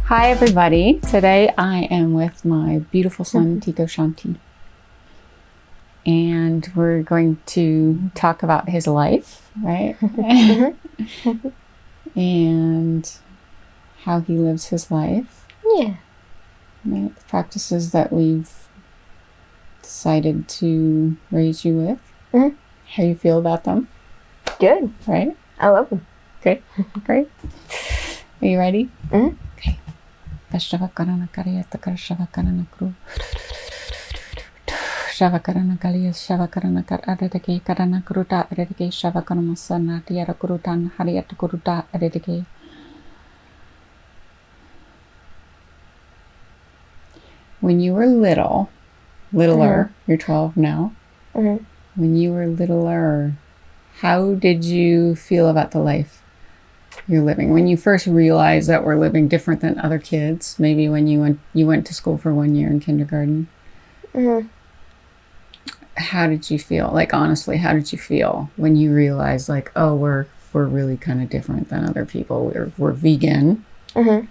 Hi everybody. Today I am with my beautiful son, Kai Shanti. And we're going to talk about his life, right? And how he lives his life. Yeah. Right? The practices that we've decided to raise you with. Mm-hmm. How you feel about them. Good. Right? I love them. Great. Great. Are you ready? Mm-hmm. Okay. Shavakarana Kariyata Karashavakarana Kru. Shavakarana Kaliya Shavakarana Kar Adedeke Karana Kuruta Adedeke Shavakaramasana Tiara Kurutan Hariyata Kuruta Adedeke. When you were littler, you're 12 now. Mm-hmm. When you were littler, how did you feel about the life you're living? When you first realized that we're living different than other kids, maybe when you went to school for 1 year in kindergarten, how did you feel? Like, honestly, how did you feel when you realized, like, oh, we're really kind of different than other people? We're vegan. Mm-hmm.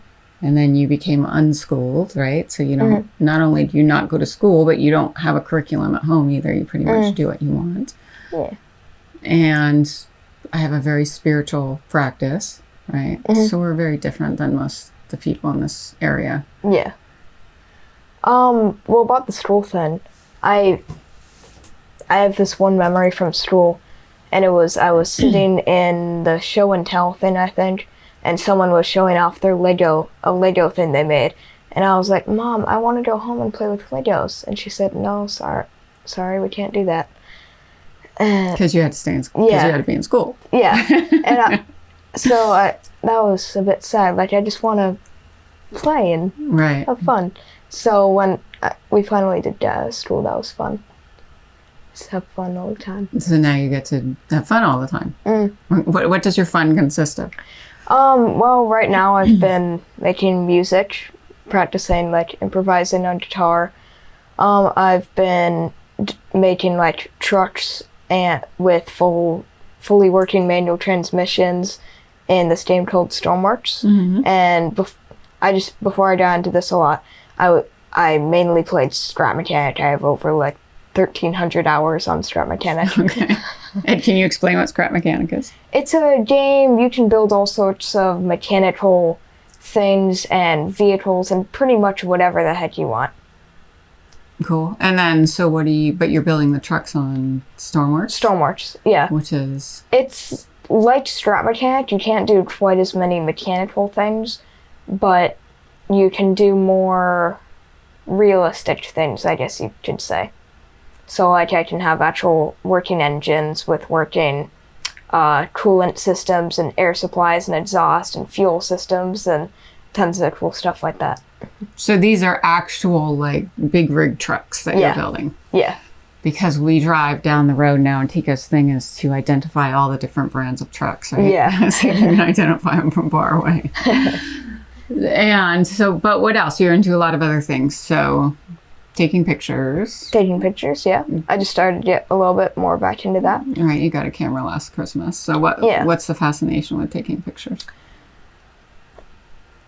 And then you became unschooled, right? So you don't, not only do you not go to school, but you don't have a curriculum at home either. You pretty much do what you want. Yeah. And I have a very spiritual practice, right? So we're very different than most of the people in this area. Yeah. Well, about the stool thing, I have this one memory from school, and I was sitting in the show and tell thing, I think, and someone was showing off their a Lego thing they made. And I was like, Mom, I want to go home and play with Legos. And she said, no, sorry, we can't do that. Because you had to stay in school. Because you had to be in school. Yeah. And that was a bit sad. Like, I just want to play and have fun. So when we finally did school, that was fun. Just have fun all the time. So now you get to have fun all the time. What does your fun consist of? Well, right now I've been making music, practicing, like, improvising on guitar. I've been making, like, trucks with fully working manual transmissions in this game called Stormworks. And before I got into this a lot, I mainly played Scrap Mechanic. I have over, like, 1,300 hours on Scrap Mechanic. Okay. And can you explain what Scrap Mechanic is? It's a game you can build all sorts of mechanical things and vehicles and pretty much whatever the heck you want. Cool. And then, so but you're building the trucks on Stormworks? Stormworks, yeah. Which is? It's like Scrap Mechanic. You can't do quite as many mechanical things, but you can do more realistic things, I guess you could say. So, like, I can have actual working engines with working coolant systems and air supplies and exhaust and fuel systems and tons of cool stuff like that. So these are actual, like, big rig trucks that you're building? Yeah. Because we drive down the road now, and Tika's thing is to identify all the different brands of trucks, right? Yeah. So you can identify them from far away. And so, but what else? You're into a lot of other things, so... Taking pictures, yeah. I just started to get a little bit more back into that. Right, you got a camera last Christmas. So what's the fascination with taking pictures?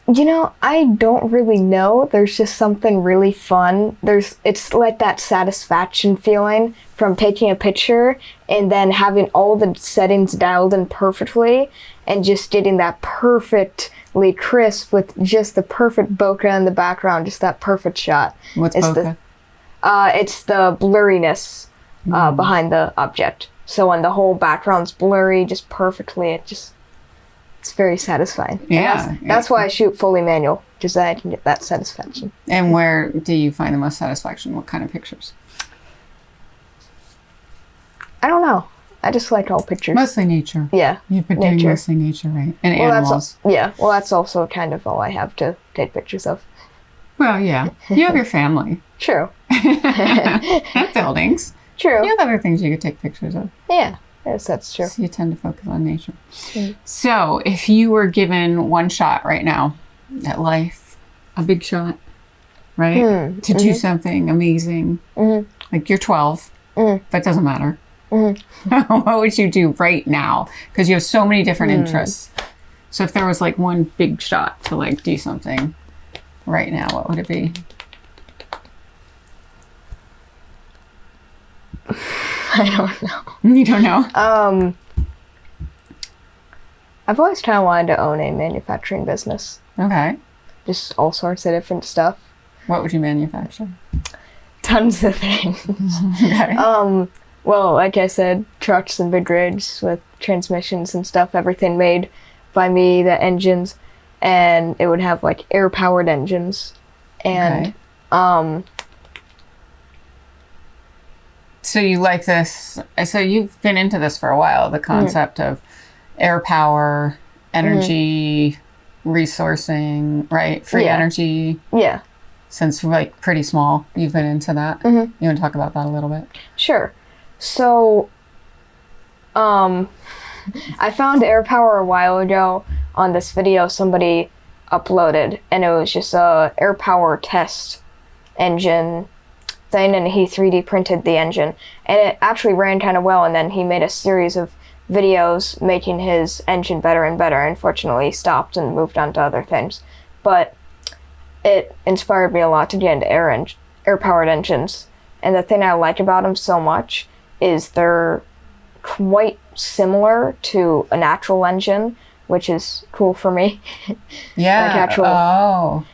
You know, I don't really know. There's just something really fun. It's like that satisfaction feeling from taking a picture and then having all the settings dialed in perfectly and just getting that perfectly crisp with just the perfect bokeh in the background, just that perfect shot. What's bokeh? It's the blurriness behind the object. So when the whole background's blurry, just perfectly, it's very satisfying. Yeah. That's why I shoot fully manual, because I can get that satisfaction. And where do you find the most satisfaction? What kind of pictures? I don't know. I just like all pictures. Mostly nature. Yeah. You've been doing mostly nature, right? And animals. Well, that's also kind of all I have to take pictures of. Well, yeah. You have your family. True. And buildings. True. You have other things you could take pictures of. Yeah. Yes, that's true. So you tend to focus on nature. So if you were given one shot right now at life, a big shot, right? To do something amazing. Like you're 12, that doesn't matter. What would you do right now? Because you have so many different interests. So if there was like one big shot to like do something, right now, what would it be? I don't know. You don't know? I've always kind of wanted to own a manufacturing business. Okay. Just all sorts of different stuff. What would you manufacture? Tons of things. Okay. Well, like I said, trucks and big rigs with transmissions and stuff, everything made by me, the engines, and it would have like air-powered engines. And, So you like this, so you've been into this for a while, the concept of air power, energy, resourcing, right? Free energy. Yeah. Since like pretty small, you've been into that. You want to talk about that a little bit? Sure. So, I found air power a while ago on this video somebody uploaded, and it was just a air power test engine thing, and he 3D printed the engine, and it actually ran kind of well, and then he made a series of videos making his engine better and better. Unfortunately, he stopped and moved on to other things, but it inspired me a lot to get into air-powered engines. And the thing I like about them so much is they're quite similar to a natural engine, which is cool for me. Yeah.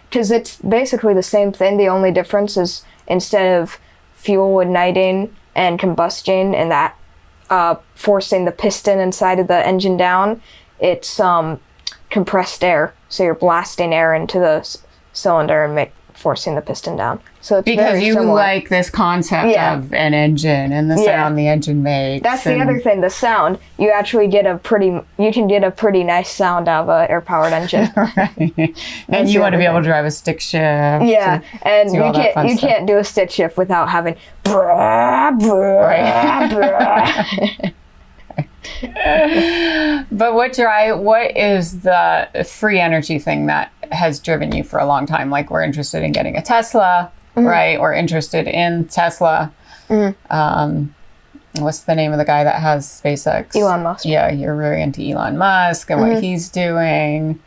Because it's basically the same thing. The only difference is instead of fuel igniting and combusting and that forcing the piston inside of the engine down, it's compressed air. So you're blasting air into the cylinder and forcing the piston down. So it's because very you similar. like this concept of an engine and the sound the engine makes. That's the other thing, the sound. You actually get you can get a pretty nice sound out of an air-powered engine. Right. And you want to be able to drive a stick shift. Yeah, and you can't do a stick shift without having brah, brah, brah. But what is the free energy thing that has driven you for a long time? Like, we're interested in getting a Tesla, right? We're interested in Tesla. What's the name of the guy that has SpaceX? Elon Musk. Yeah, you're really into Elon Musk and what he's doing.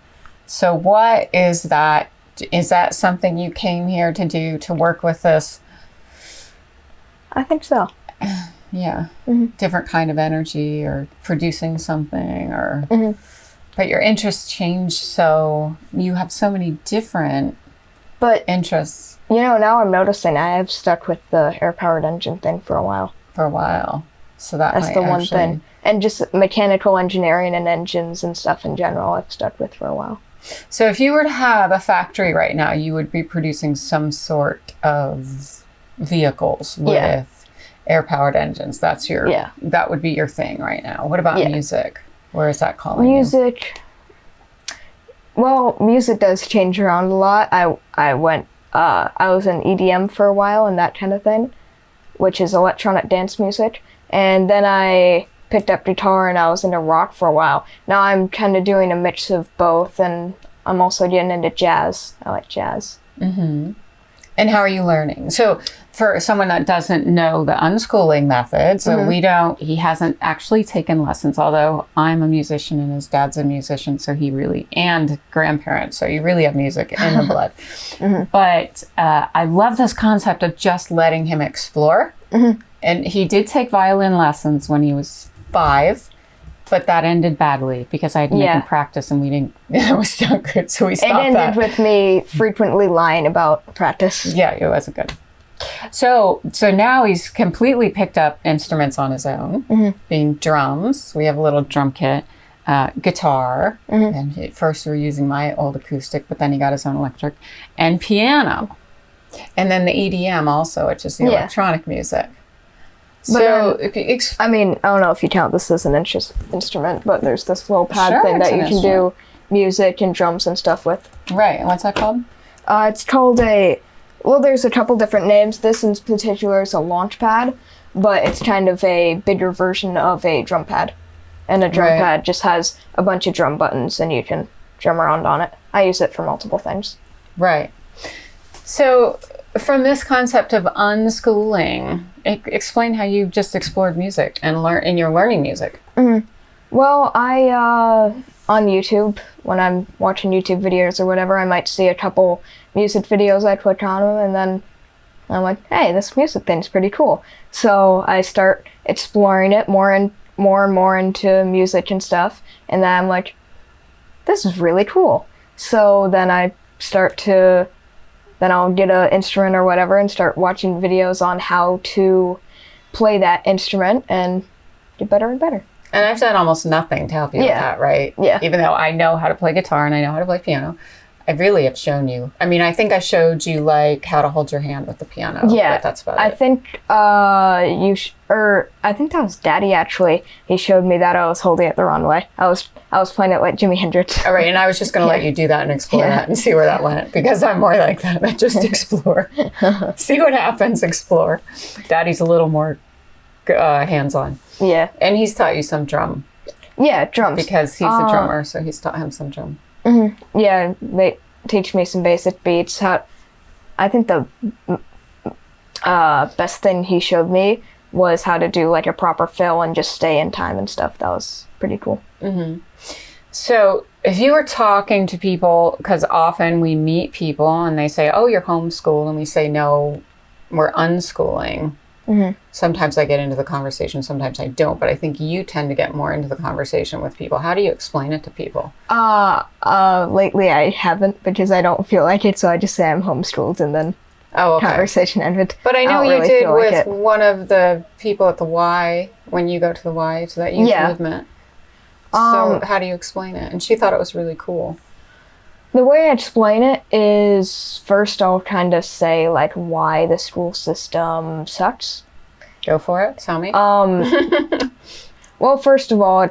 So what is that? Is that something you came here to do, to work with this? I think so. Yeah. Different kind of energy or producing something or... But your interests change, so you have so many different interests. You know, now I'm noticing I have stuck with the air-powered engine thing for a while. So that's the one thing. And just mechanical engineering and engines and stuff in general I've stuck with for a while. So if you were to have a factory right now, you would be producing some sort of vehicles with air-powered engines. That would be your thing right now. What about music? Where is that calling music? Well, music does change around a lot. I was in EDM for a while and that kind of thing, which is electronic dance music. And then I picked up guitar and I was into rock for a while. Now I'm kind of doing a mix of both, and I'm also getting into jazz. I like jazz. And how are you learning? So for someone that doesn't know the unschooling method, so he hasn't actually taken lessons, although I'm a musician and his dad's a musician, so and grandparents, so you really have music in the blood. But I love this concept of just letting him explore. And he did take violin lessons when he was 5. But that ended badly because I had to make him practice, and we didn't. It was not good, so we stopped that. It ended with me frequently lying about practice. Yeah, it wasn't good. So now he's completely picked up instruments on his own, being drums. We have a little drum kit, guitar, and at first we were using my old acoustic, but then he got his own electric, and piano, and then the EDM also, which is the electronic music. So, I mean, I don't know if you count this as an instrument, but there's this little pad thing that you can do music and drums and stuff with. Right, and what's that called? It's called there's a couple different names. This in particular is a launch pad, but it's kind of a bigger version of a drum pad. And a drum pad just has a bunch of drum buttons, and you can drum around on it. I use it for multiple things. Right. So, from this concept of unschooling, explain how you just explored music and you're learning music. Well, I, on YouTube, when I'm watching YouTube videos or whatever, I might see a couple music videos, I click on them, and then I'm like, hey, this music thing's pretty cool. So I start exploring it more and more into music and stuff, and then I'm like, this is really cool. So then then I'll get an instrument or whatever and start watching videos on how to play that instrument and get better and better. And I've done almost nothing to help you with that, right? Yeah. Even though I know how to play guitar and I know how to play piano, I really have shown you. I mean, I think I showed you like how to hold your hand with the piano. Yeah, but that's about I it. think I think that was Daddy actually. He showed me that I was holding it the wrong way. I was playing it like Jimi Hendrix. All right, and I was just going to let you do that and explore that and see where that went, because I'm more like that. I just explore. See what happens, explore. Daddy's a little more hands-on. Yeah. And he's taught you some drum. Yeah, drums. Because he's a drummer, so he's taught him some drum. Mm-hmm. Yeah, they teach me some basic beats. I think the best thing he showed me was how to do like a proper fill and just stay in time and stuff. That was pretty cool. Mm-hmm. So if you were talking to people, because often we meet people and they say, oh, you're homeschooled, and we say, no, we're unschooling. Mm-hmm. Sometimes I get into the conversation, sometimes I don't, but I think you tend to get more into the conversation with people. How do you explain it to people? Lately I haven't, because I don't feel like it, so I just say I'm homeschooled and then conversation ended. But I know you did with one of the people at the Y, when you go to the Y, to that youth movement. So how do you explain it? And she thought it was really cool. The way I explain it is, first I'll kind of say like why the school system sucks. Go for it. Tell me. Well, first of all,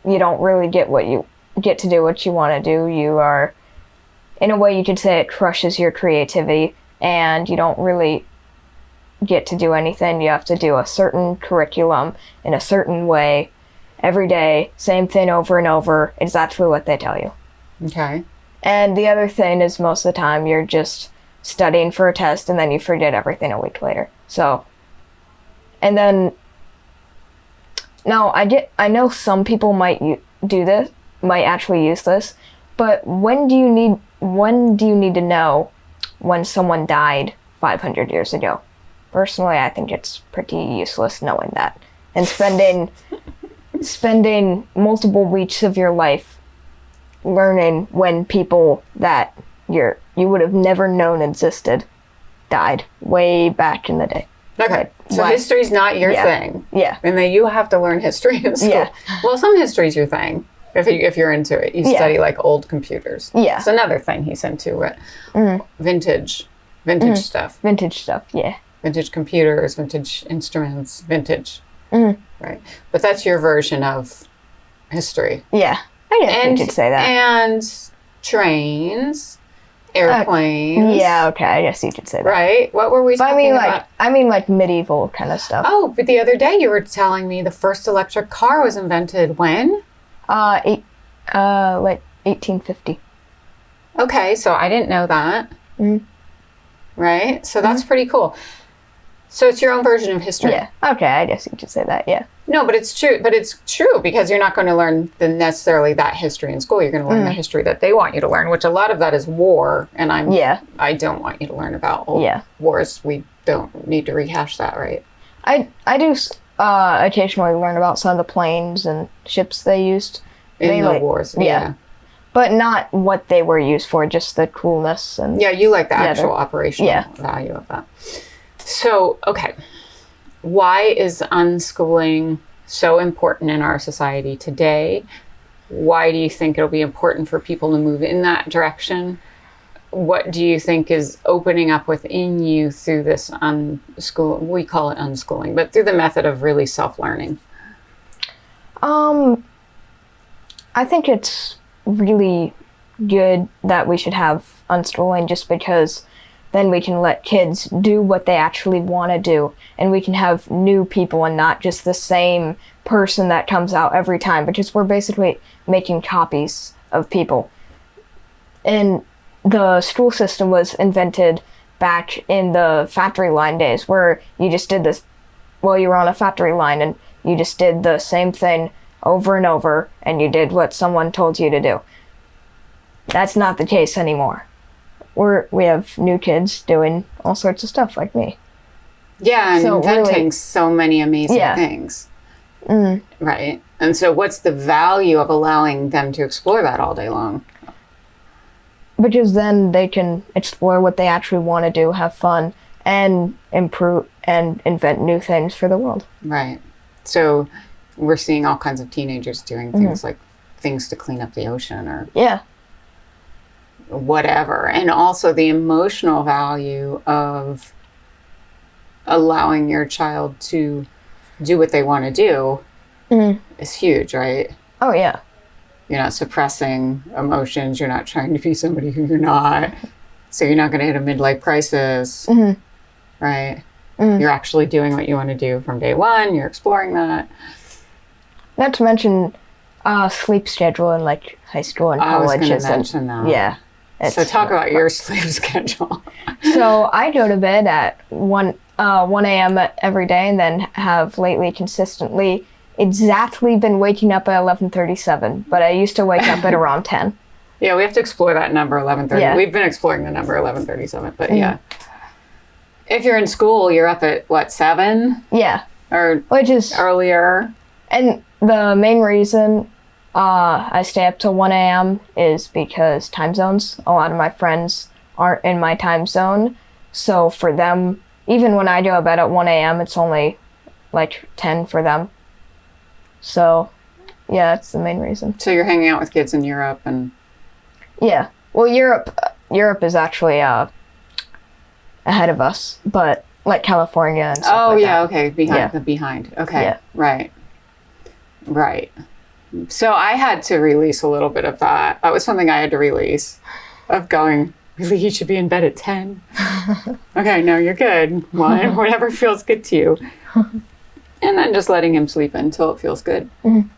you don't really get to do what you want to do. You are, in a way you could say, it crushes your creativity, and you don't really get to do anything. You have to do a certain curriculum in a certain way every day, same thing over and over, exactly what they tell you. Okay. And the other thing is, most of the time you're just studying for a test and then you forget everything a week later. So, and then, now I know some people might actually use this, but when do you need to know when someone died 500 years ago? Personally, I think it's pretty useless knowing that. And spending multiple weeks of your life learning when people that you would have never known existed died way back in the day. Okay, so history's not your thing. Yeah. And then you have to learn history in school. Yeah. Well, some history's your thing, if you're into it. You study like old computers. Yeah. It's another thing he's into, right? Mm-hmm. Vintage stuff. Vintage stuff, yeah. Vintage computers, vintage instruments, vintage. Mm-hmm. Right. But that's your version of history. Yeah. I guess you could say that. And trains, airplanes. Yeah, okay, I guess you could say that. Right? What were we talking about? I mean, like medieval kind of stuff. Oh, but the other day you were telling me the first electric car was invented when? Like 1850. Okay, so I didn't know that. Mm-hmm. Right? So that's pretty cool. So it's your own version of history. Yeah. Okay, I guess you could say that, yeah. No, but it's true. But it's true, because you're not going to learn necessarily that history in school. You're going to learn the history that they want you to learn, which a lot of that is war. And I don't want you to learn about old wars. We don't need to rehash that, right? I do occasionally learn about some of the planes and ships they used. In the wars, yeah. But not what they were used for, just the coolness. And yeah, you like the actual operational value of that. So, okay, why is unschooling so important in our society today? Why do you think it'll be important for people to move in that direction? What do you think is opening up within you through this unschooling? We call it unschooling, but through the method of really self-learning? I think it's really good that we should have unschooling, just because then we can let kids do what they actually want to do, and we can have new people and not just the same person that comes out every time, because we're basically making copies of people. And the school system was invented back in the factory line days, where you just did this, you were on a factory line and you just did the same thing over and over and you did what someone told you to do. That's not the case anymore. We have new kids doing all sorts of stuff like me. Yeah, and inventing so many amazing things. Mm-hmm. Right. And so what's the value of allowing them to explore that all day long? Because then they can explore what they actually want to do, have fun, and improve and invent new things for the world. Right. So we're seeing all kinds of teenagers doing things like things to clean up the ocean or whatever. And also the emotional value of allowing your child to do what they want to do is huge, right? Oh, yeah. You're not suppressing emotions. You're not trying to be somebody who you're not. So you're not going to hit a midlife crisis, right? You're actually doing what you want to do from day one. You're exploring that. Not to mention sleep schedule in like high school and college. I was going to mention that. Yeah. So talk about your sleep schedule. So I go to bed at 1 a.m. every day, and then have lately consistently exactly been waking up at 11:37. But I used to wake up at around 10. Yeah, we have to explore that number 11:30. Yeah. We've been exploring the number 11:37, but yeah. If you're in school, you're up at what, 7? Yeah. Or which is earlier. And the main reason I stay up till 1 a.m. is because time zones. A lot of my friends aren't in my time zone. So for them, even when I go to bed at 1 a.m., it's only like 10 for them. So, yeah, that's the main reason. So you're hanging out with kids in Europe and... Yeah. Well, Europe is actually ahead of us, but like California and stuff like that. Okay. Behind. Okay. Yeah. Right. So I had to release a little bit of that. That was something I had to release, of going, really, you should be in bed at 10? Okay, no, you're good. Whatever feels good to you. And then just letting him sleep until it feels good,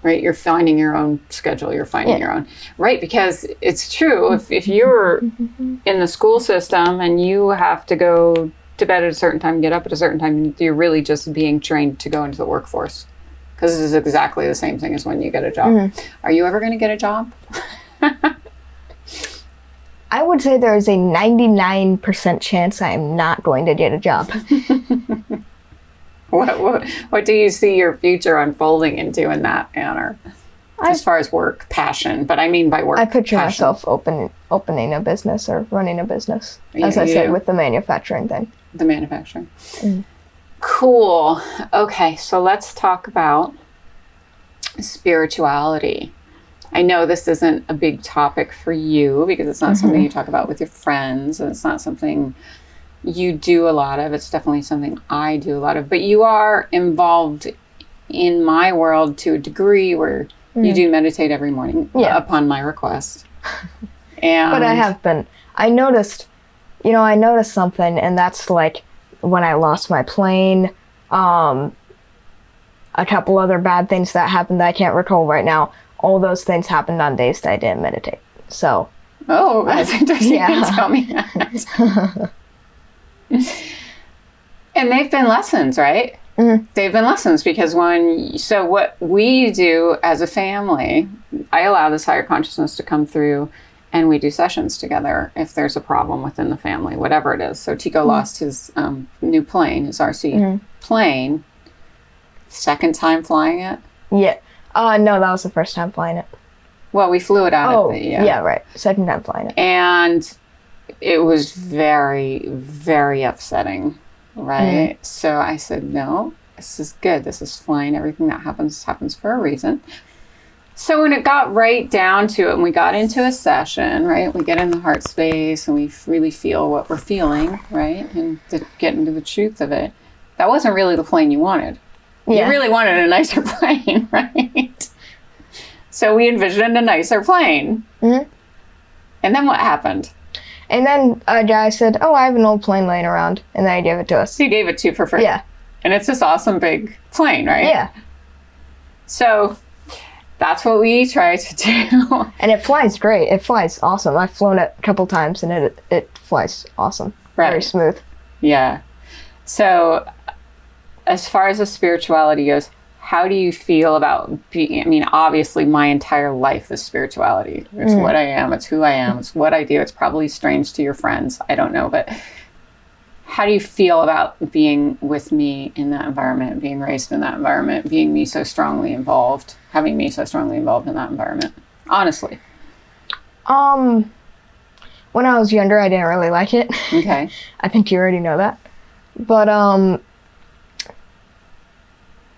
right? You're finding your own schedule. You're finding your own, right? Because it's true. If you're in the school system and you have to go to bed at a certain time, get up at a certain time, you're really just being trained to go into the workforce. Because this is exactly the same thing as when you get a job. Are you ever going to get a job? I would say there is a 99% chance I am not going to get a job. What do you see your future unfolding into in that manner? As far as work, passion, but I mean by work, I picture passion. myself opening a business or running a business, as I said, with the manufacturing thing. The manufacturing. Cool. Okay, so let's talk about spirituality. I know this isn't a big topic for you because it's not something you talk about with your friends, and it's not something you do a lot of. It's definitely something I do a lot of. But you are involved in my world to a degree where you do meditate every morning upon my request. But I have been. I noticed something, and that's like when I lost my plane, a couple other bad things that happened that I can't recall right now. All those things happened on days that I didn't meditate. So. Oh, that's interesting. Yeah. Tell me that. And they've been lessons, right? They've been lessons because so what we do as a family, I allow this higher consciousness to come through, and we do sessions together if there's a problem within the family, whatever it is. So Tico lost his new plane, his RC plane. Second time flying it? Yeah. No, that was the first time flying it. Well, we flew it out yeah, right. Second time flying it. And it was very, very upsetting, right? So I said, no, this is good. This is fine. Everything that happens for a reason. So when it got right down to it, and we got into a session, right? We get in the heart space and we really feel what we're feeling, right? And to get into the truth of it. That wasn't really the plane you wanted. Yeah. You really wanted a nicer plane, right? So we envisioned a nicer plane. And then what happened? And then a guy said, oh, I have an old plane laying around. And then he gave it to us. He gave it to you for free. Yeah. And it's this awesome big plane, right? Yeah. So that's what we try to do. And it flies great. It flies awesome. I've flown it a couple times and it flies awesome. Right. Very smooth. Yeah. So as far as the spirituality goes, how do you feel about being, I mean, obviously my entire life is spirituality. It's what I am. It's who I am. It's what I do. It's probably strange to your friends. I don't know. But how do you feel about being with me in that environment, being raised in that environment, being me so strongly involved, having me so strongly involved in that environment? Honestly. When I was younger, I didn't really like it. Okay. I think you already know that. But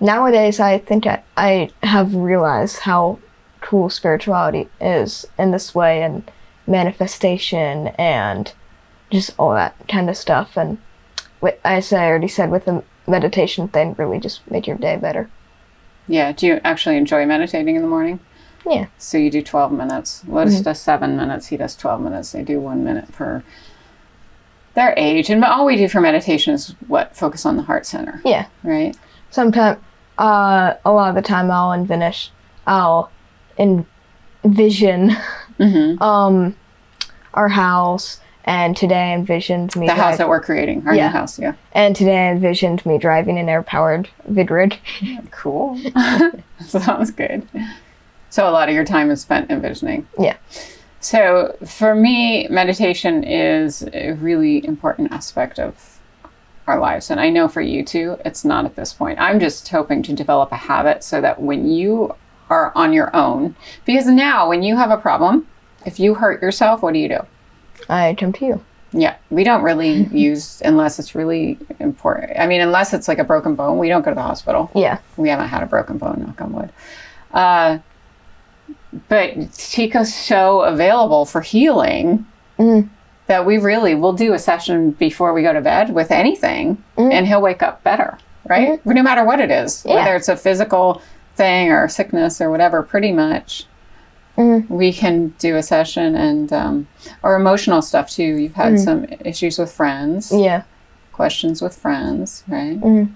nowadays, I think I have realized how cool spirituality is in this way, and manifestation and just all that kind of stuff. And as I already said, with the meditation thing, really just make your day better. Yeah. Do you actually enjoy meditating in the morning? Yeah. So you do 12 minutes. Lotus does 7 minutes. He does 12 minutes. They do 1 minute per their age. And all we do for meditation is focus on the heart center. Yeah. Right? Sometimes, a lot of the time I'll envision our house. And today I envisioned me... The house that we're creating. Our new house, yeah. And today I envisioned me driving an air-powered Vigrid. Cool. Sounds good. So a lot of your time is spent envisioning. Yeah. So for me, meditation is a really important aspect of our lives. And I know for you too, it's not at this point. I'm just hoping to develop a habit so that when you are on your own, because now when you have a problem, if you hurt yourself, what do? I come to you. Yeah. We don't really use, unless it's really important. I mean, unless it's like a broken bone, we don't go to the hospital. Yeah. We haven't had a broken bone, knock on wood. But Tico's so available for healing that we really will do a session before we go to bed with anything, and he'll wake up better, right? No matter what it is, whether it's a physical thing or sickness or whatever, pretty much we can do a session. And or emotional stuff too. You've had some issues with friends, questions with friends, right?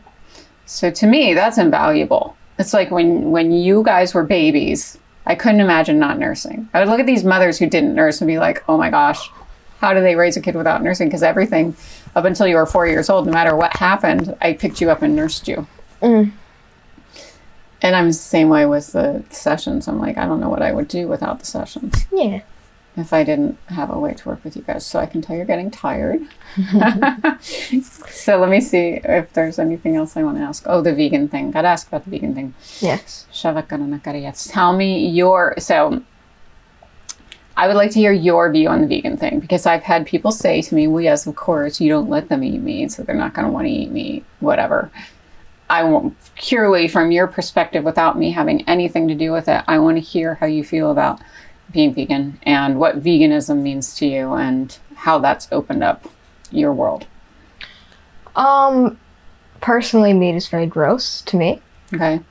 So to me, that's invaluable. It's like when you guys were babies, I couldn't imagine not nursing. I would look at these mothers who didn't nurse and be like, oh my gosh, how do they raise a kid without nursing? Because everything up until you were 4 years old, no matter what happened, I picked you up and nursed you. And I'm the same way with the sessions. I'm like, I don't know what I would do without the sessions. Yeah. If I didn't have a way to work with you guys. So I can tell you're getting tired. So let me see if there's anything else I want to ask. Oh, the vegan thing. Got to ask about the vegan thing. Yes. Tell me so I would like to hear your view on the vegan thing, because I've had people say to me, well, yes, of course, you don't let them eat meat, so they're not going to want to eat meat, whatever. I want, purely from your perspective, without me having anything to do with it, I want to hear how you feel about being vegan and what veganism means to you and how that's opened up your world. Personally, meat is very gross to me. Okay.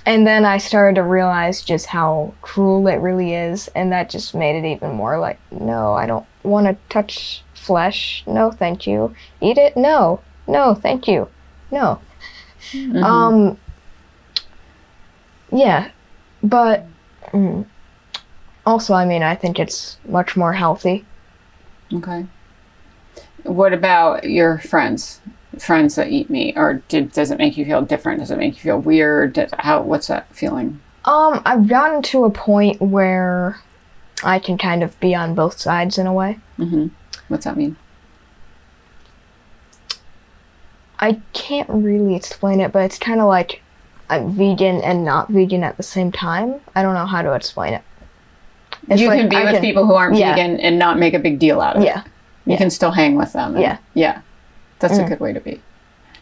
And then I started to realize just how cruel it really is, and that just made it even more like, no, I don't want to touch flesh. No, thank you. Eat it? No. No, thank you. No. Yeah. But also, I mean, I think it's much more healthy. Okay. What about your friends that eat meat? Or does it make you feel different? Does it make you feel weird? What's that feeling? I've gotten to a point where I can kind of be on both sides in a way. What's that mean? I can't really explain it, but it's kind of like I'm vegan and not vegan at the same time. I don't know how to explain it. It's you can be with people who aren't vegan and not make a big deal out of it. You can still hang with them. Yeah. That's a good way to be.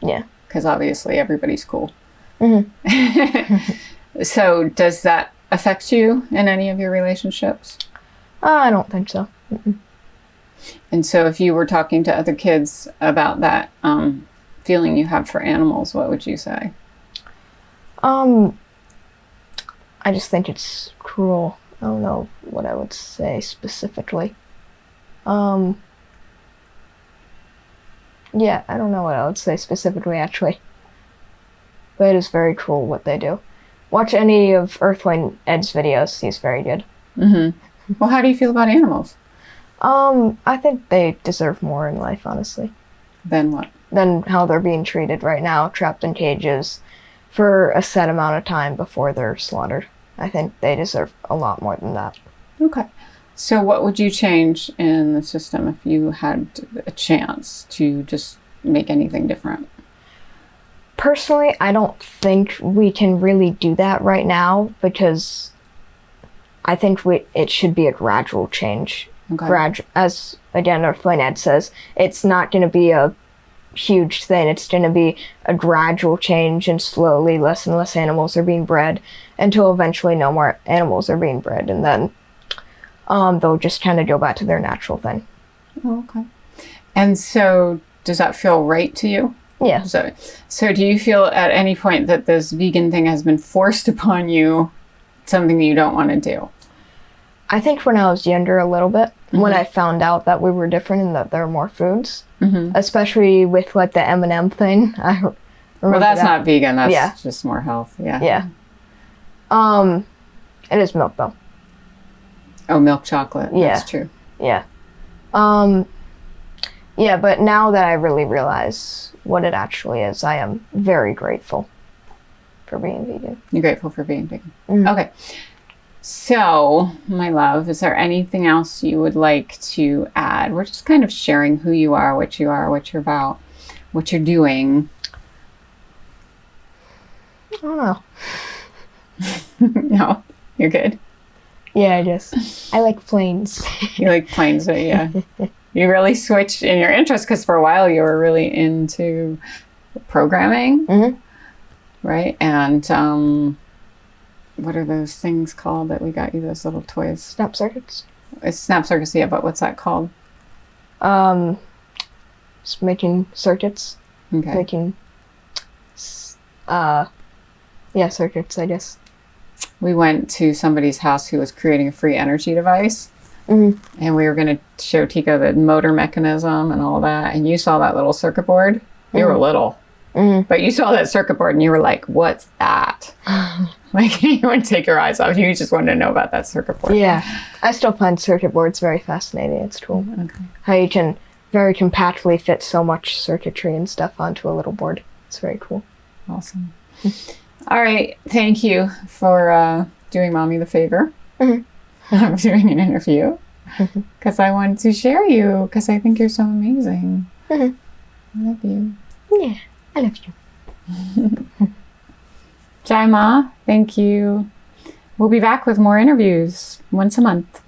Yeah. Because obviously everybody's cool. So does that affect you in any of your relationships? I don't think so. And so if you were talking to other kids about that feeling you have for animals, what would you say? I just think it's cruel. I don't know what I would say specifically. Yeah, I don't know what I would say specifically, actually. But it is very cool what they do. Watch any of Earthling Ed's videos. He's very good. Well, how do you feel about animals? I think they deserve more in life, honestly. Than what? Than how they're being treated right now, trapped in cages for a set amount of time before they're slaughtered. I think they deserve a lot more than that. Okay. So what would you change in the system if you had a chance to just make anything different? Personally, I don't think we can really do that right now because I think it should be a gradual change. Okay. As again, our Flynn Ed says, it's not going to be a huge thing. It's going to be a gradual change, and slowly less and less animals are being bred until eventually no more animals are being bred, and then they'll just kind of go back to their natural thing. Oh, okay. And so does that feel right to you? Yeah. So do you feel at any point that this vegan thing has been forced upon you, something that you don't want to do? I think when I was younger a little bit, when I found out that we were different and that there were more foods, especially with like the M&M thing. I remember well, that's that. not vegan. That's just more health. Yeah. Yeah. It is milk though. Oh, milk chocolate. Yeah. That's true. Yeah. Yeah, but now that I really realize what it actually is, I am very grateful for being vegan. You're grateful for being vegan. Okay. So, my love, is there anything else you would like to add? We're just kind of sharing who you are, what you're about, what you're doing. I don't know. No, you're good. Yeah, I like planes. You like planes, but yeah. You really switched in your interest because for a while you were really into programming, right? And what are those things called that we got you, those little toys? Snap circuits. It's Snap Circuits, yeah, but what's that called? Just making circuits. Okay. Making, circuits, I guess. We went to somebody's house who was creating a free energy device. And we were going to show Tika the motor mechanism and all that. And you saw that little circuit board. You were little. But you saw that circuit board and you were like, what's that? Like, you wouldn't take your eyes off. You just wanted to know about that circuit board. Yeah. I still find circuit boards very fascinating. It's cool. Okay. How you can very compactly fit so much circuitry and stuff onto a little board. It's very cool. Awesome. All right. Thank you for doing Mommy the favor. I'm doing an interview because I wanted to share you because I think you're so amazing. I love you. Yeah, I love you. Jai Ma, thank you. We'll be back with more interviews once a month.